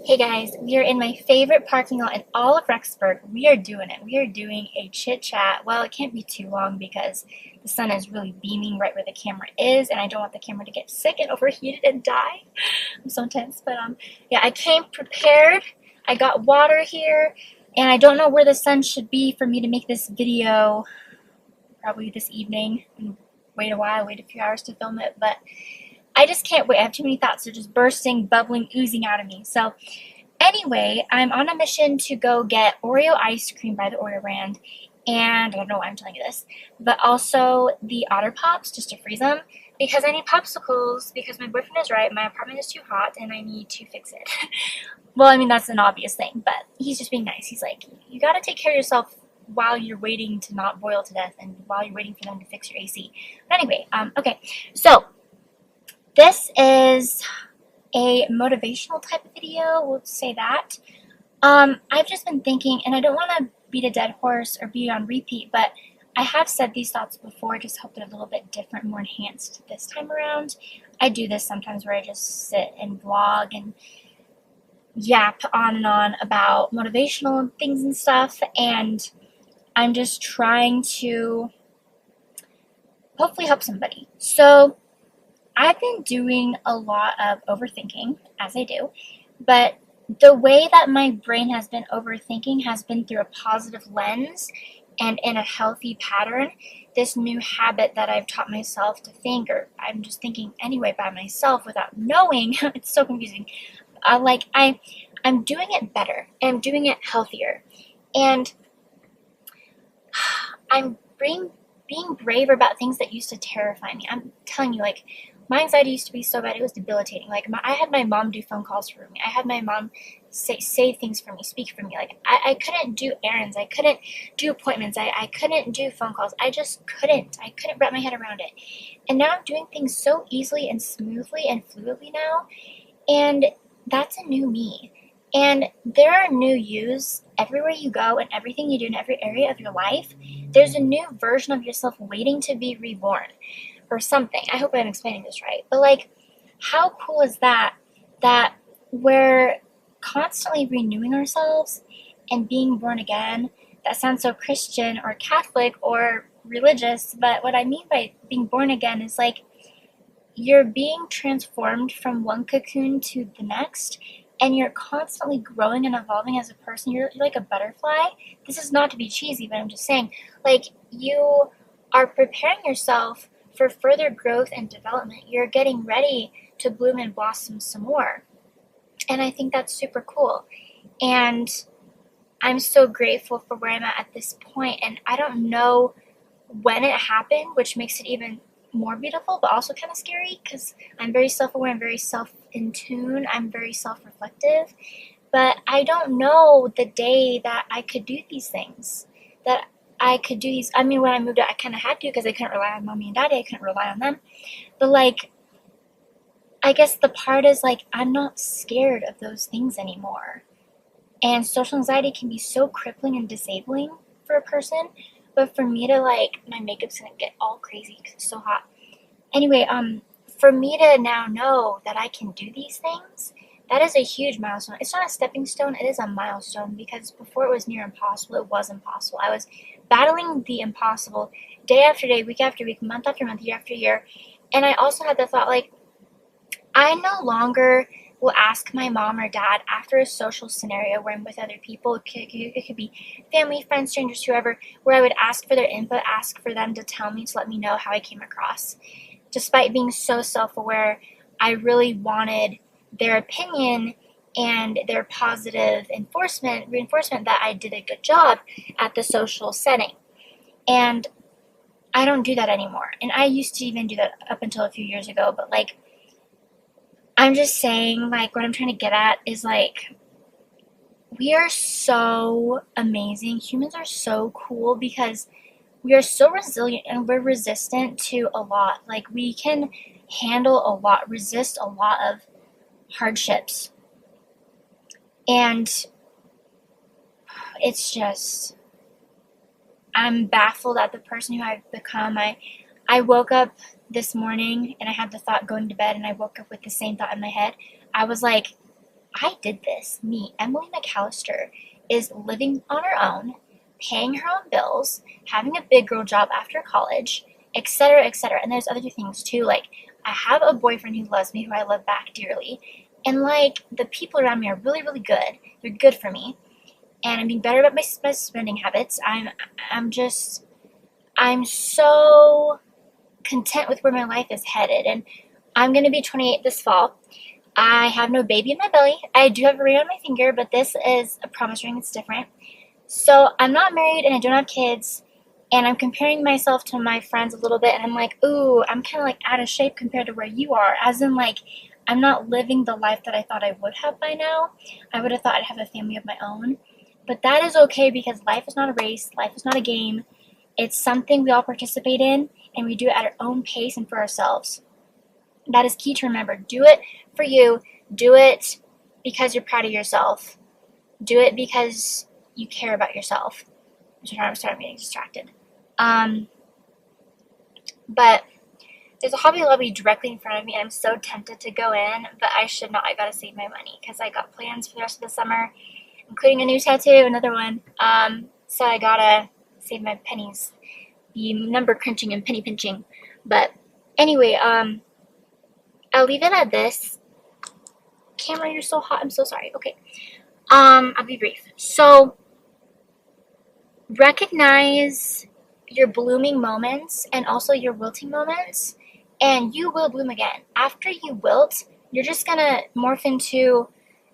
Hey guys, we are in my favorite parking lot in all of Rexburg. We are doing it. We are doing a chit chat. Well, it can't be too long because the sun is really beaming right where the camera is, and I don't want the camera to get sick and overheated and die. I'm so intense, but yeah, I came prepared. I got water here, and I don't know where the sun should be for me to make this video. Probably this evening. Wait a while, wait a few hours to film it, but I just can't wait. I have too many thoughts. They're just bursting, bubbling, oozing out of me. So anyway, I'm on a mission to go get Oreo ice cream by the Oreo brand. And I don't know why I'm telling you this, but also the Otter Pops just to freeze them because I need popsicles because my boyfriend is right. My apartment is too hot and I need to fix it. Well, I mean, that's an obvious thing, but he's just being nice. He's like, you got to take care of yourself while you're waiting to not boil to death and while you're waiting for them to fix your AC. But anyway, okay. So this is a motivational type of video, we'll say that. I've just been thinking, and I don't want to beat a dead horse or be on repeat, but I have said these thoughts before, just hope they're a little bit different, more enhanced this time around. I do this sometimes where I just sit and vlog and yap on and on about motivational things and stuff, and I'm just trying to hopefully help somebody. So I've been doing a lot of overthinking, as I do, but the way that my brain has been overthinking has been through a positive lens and in a healthy pattern. This new habit that I've taught myself to think, or I'm just thinking anyway by myself without knowing, it's so confusing. I'm doing it better, and I'm doing it healthier, and I'm being braver about things that used to terrify me. I'm telling you, like, my anxiety used to be so bad, it was debilitating. Like, I had my mom do phone calls for me. I had my mom say things for me, speak for me. Like, I couldn't do errands. I couldn't do appointments. I couldn't do phone calls. I just couldn't. I couldn't wrap my head around it. And now I'm doing things so easily and smoothly and fluidly now. And that's a new me. And there are new yous everywhere you go and everything you do in every area of your life. There's a new version of yourself waiting to be reborn or something. I hope I'm explaining this right. But like, how cool is that we're constantly renewing ourselves and being born again? That sounds so Christian or Catholic or religious, but what I mean by being born again is like you're being transformed from one cocoon to the next, and you're constantly growing and evolving as a person. You're like a butterfly. This is not to be cheesy, but I'm just saying, like, you are preparing yourself for further growth and development. You're getting ready to bloom and blossom some more. And I think that's super cool. And I'm so grateful for where I'm at this point. And I don't know when it happened, which makes it even more beautiful, but also kind of scary because I'm very self-aware, I'm very self-in tune, I'm very self-reflective. But I don't know the day that I could do these things, that I could do these. I mean, when I moved out, I kind of had to because I couldn't rely on mommy and daddy. I couldn't rely on them. But like, I guess the part is like, I'm not scared of those things anymore. And social anxiety can be so crippling and disabling for a person. But for me to like, my makeup's gonna get all crazy because it's so hot. Anyway, for me to now know that I can do these things, that is a huge milestone. It's not a stepping stone, it is a milestone, because before it was near impossible, it was impossible. I was battling the impossible day after day, week after week, month after month, year after year. And I also had the thought, like, I no longer will ask my mom or dad after a social scenario where I'm with other people. It could be family, friends, strangers, whoever, where I would ask for their input, ask for them to tell me, to let me know how I came across. Despite being so self-aware, I really wanted their opinion and their positive reinforcement that I did a good job at the social setting. And I don't do that anymore. And I used to even do that up until a few years ago, but like, I'm just saying, like, what I'm trying to get at is like, we are so amazing. Humans are so cool because we are so resilient and we're resistant to a lot. Like, we can handle a lot, resist a lot of hardships. And it's just, I'm baffled at the person who I've become. I woke up this morning and I had the thought going to bed, and I woke up with the same thought in my head. I was like, I did this. Me, Emily McAllister, is living on her own, paying her own bills, having a big girl job after college, etc., etc. And there's other things too. Like, I have a boyfriend who loves me, who I love back dearly. And like, the people around me are really, really good. They're good for me. And I'm being better about my spending habits. I'm so content with where my life is headed. And I'm going to be 28 this fall. I have no baby in my belly. I do have a ring on my finger, but this is a promise ring. It's different. So I'm not married and I don't have kids. And I'm comparing myself to my friends a little bit. And I'm like, ooh, I'm kind of like out of shape compared to where you are. As in, like, I'm not living the life that I thought I would have by now. I would have thought I'd have a family of my own. But that is okay because life is not a race. Life is not a game. It's something we all participate in. And we do it at our own pace and for ourselves. That is key to remember. Do it for you. Do it because you're proud of yourself. Do it because you care about yourself. I'm sorry, I'm getting distracted. But there's a Hobby Lobby directly in front of me, and I'm so tempted to go in, but I should not. I gotta save my money because I got plans for the rest of the summer, including a new tattoo, another one. So I gotta save my pennies. The number crunching and penny pinching. But anyway, I'll leave it at this. Camera, you're so hot. I'm so sorry. Okay. I'll be brief. So, recognize your blooming moments and also your wilting moments, and you will bloom again. After you wilt, you're just gonna morph into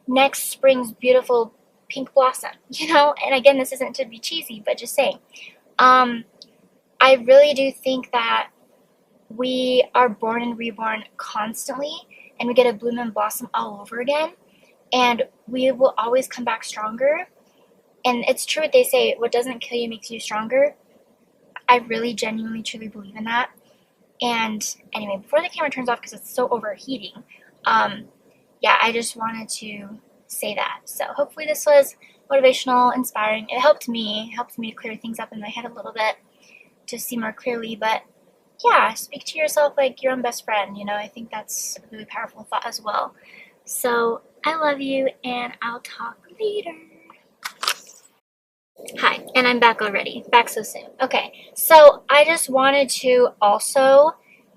next spring's beautiful pink blossom, you know? And again, this isn't to be cheesy, but just saying. I really do think that we are born and reborn constantly, and we get to bloom and blossom all over again, and we will always come back stronger. And it's true what they say, what doesn't kill you makes you stronger. I really genuinely truly believe in that. And anyway, before the camera turns off because it's so overheating, yeah, I just wanted to say that. So hopefully this was motivational, inspiring. It helped me to clear things up in my head a little bit, to see more clearly. But yeah, speak to yourself like your own best friend. You know, I think that's a really powerful thought as well. So I love you, and I'll talk later. Hi, and I'm back already. Back so soon. Okay, so I just wanted to also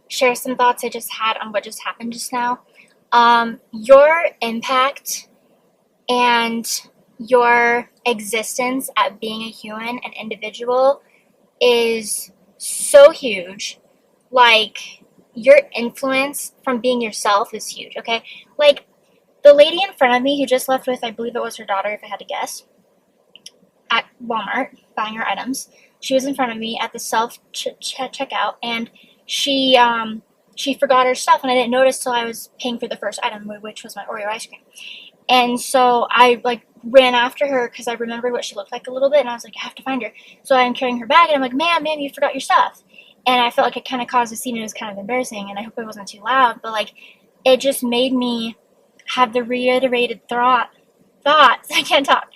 share some thoughts I just had on what just happened just now. Your impact and your existence at being a human, an individual, is so huge. Like, your influence from being yourself is huge, okay? Like, the lady in front of me who just left with, I believe it was her daughter, if I had to guess, at Walmart buying her items. She was in front of me at the self checkout, and she forgot her stuff, and I didn't notice till I was paying for the first item, which was my Oreo ice cream. And so I like ran after her because I remembered what she looked like a little bit, and I was like, I have to find her. So I'm carrying her bag, and I'm like, ma'am, you forgot your stuff. And I felt like it kind of caused a scene, and it was kind of embarrassing, and I hope it wasn't too loud, but like, it just made me have the reiterated thoughts. I can't talk.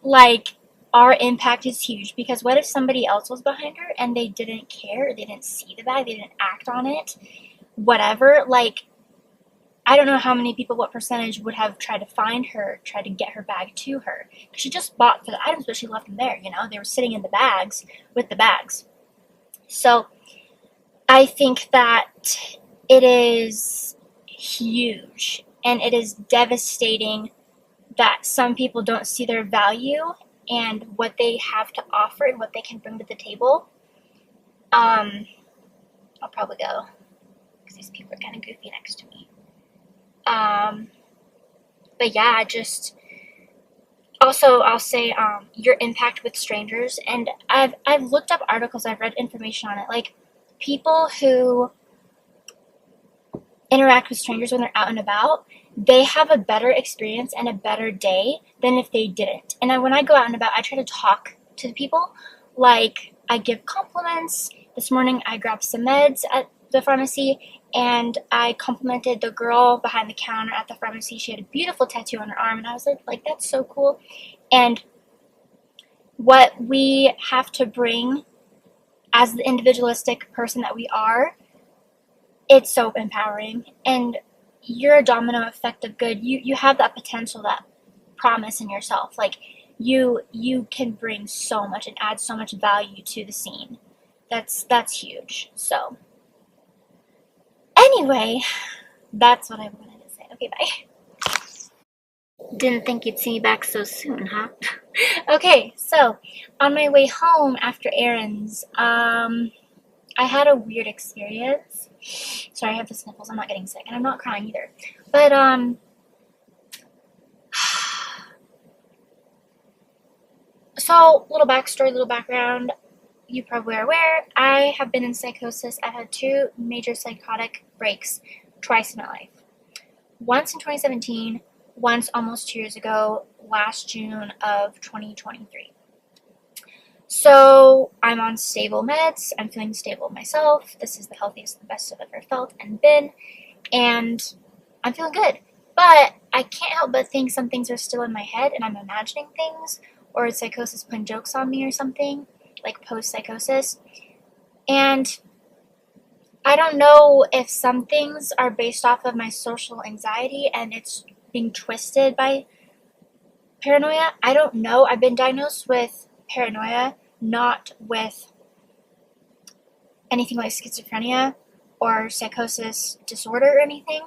Like, our impact is huge, because what if somebody else was behind her and they didn't care, or they didn't see the bag, they didn't act on it, whatever. Like, I don't know how many people, what percentage would have tried to find her, tried to get her bag to her. She just bought for the items, but she left them there, you know? They were sitting in the bags with the bags. So I think that it is huge, and it is devastating that some people don't see their value and what they have to offer and what they can bring to the table. I'll probably go because these people are kind of goofy next to me. But yeah, just also I'll say your impact with strangers, and I've looked up articles, I've read information on it. Like, people who interact with strangers when they're out and about, they have a better experience and a better day than if they didn't. And when I go out and about, I try to talk to the people. Like, I give compliments. This morning I grabbed some meds at the pharmacy, and I complimented the girl behind the counter at the pharmacy. She had a beautiful tattoo on her arm, and I was like, that's so cool. And what we have to bring as the individualistic person that we are, it's so empowering. And you're a domino effect of good. You have that potential, that promise in yourself. Like you can bring so much and add so much value to the scene. That's huge. So anyway, that's what I wanted to say. Okay, bye. Didn't think you'd see me back so soon, huh? Okay, so on my way home after errands, I had a weird experience. Sorry, I have the sniffles. I'm not getting sick, and I'm not crying either. But so little backstory, little background. You probably are aware, I have been in psychosis. I've had 2 major psychotic breaks twice in my life. Once in 2017, once almost 2 years ago, last June of 2023. So I'm on stable meds. I'm feeling stable myself. This is the healthiest, the best I've ever felt and been. And I'm feeling good. But I can't help but think some things are still in my head and I'm imagining things, or is psychosis playing jokes on me or something, like post-psychosis. And I don't know if some things are based off of my social anxiety and it's being twisted by paranoia. I don't know. I've been diagnosed with paranoia, not with anything like schizophrenia or psychosis disorder or anything,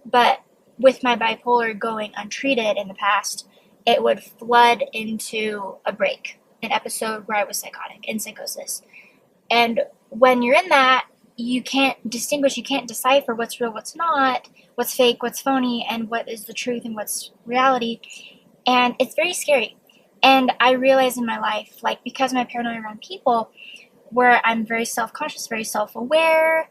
but with my bipolar going untreated in the past, it would flood into a break, an episode where I was psychotic, in psychosis. And when you're in that, you can't distinguish, you can't decipher what's real, what's not, what's fake, what's phony, and what is the truth and what's reality. And it's very scary. And I realize in my life, like, because of my paranoia around people, where I'm very self-conscious, very self-aware,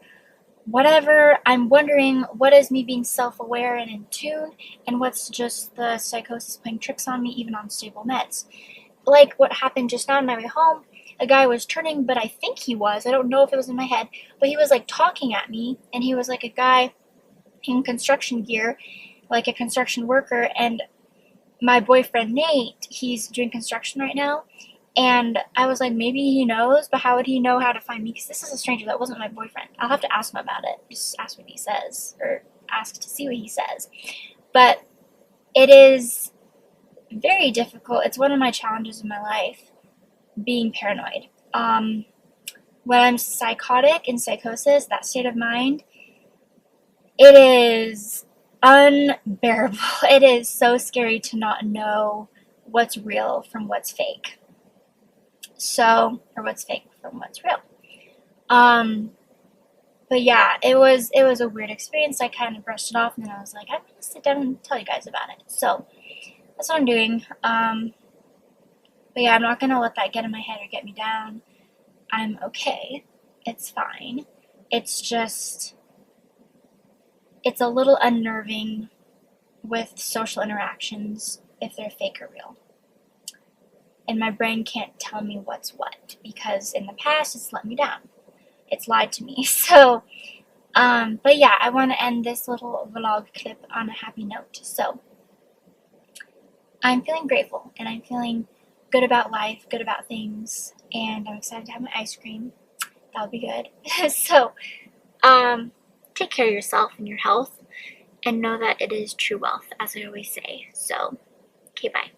whatever, I'm wondering what is me being self-aware and in tune, and what's just the psychosis playing tricks on me, even on stable meds. Like what happened just now on my way home, a guy was turning, but I think he was, I don't know if it was in my head, but he was like talking at me, and he was like a guy in construction gear, like a construction worker, and my boyfriend Nate, he's doing construction right now, and I was like, maybe he knows, but how would he know how to find me? Because this is a stranger, that wasn't my boyfriend. I'll have to ask him about it, just ask what he says, or ask to see what he says. But it is very difficult. It's one of my challenges in my life, being paranoid. When I'm psychotic in psychosis, that state of mind, it is unbearable. It is so scary to not know what's real from what's fake. So, or what's fake from what's real. But yeah, it was a weird experience. I kind of brushed it off, and then I was like, I'm gonna sit down and tell you guys about it. So that's what I'm doing. But yeah, I'm not gonna let that get in my head or get me down. I'm okay. It's fine. It's just, it's a little unnerving with social interactions if they're fake or real. And my brain can't tell me what's what, because in the past it's let me down. It's lied to me. So, but yeah, I want to end this little vlog clip on a happy note. So, I'm feeling grateful, and I'm feeling good about life, good about things, and I'm excited to have my ice cream. That'll be good. So, take care of yourself and your health, and know that it is true wealth, as I always say. So, okay, bye.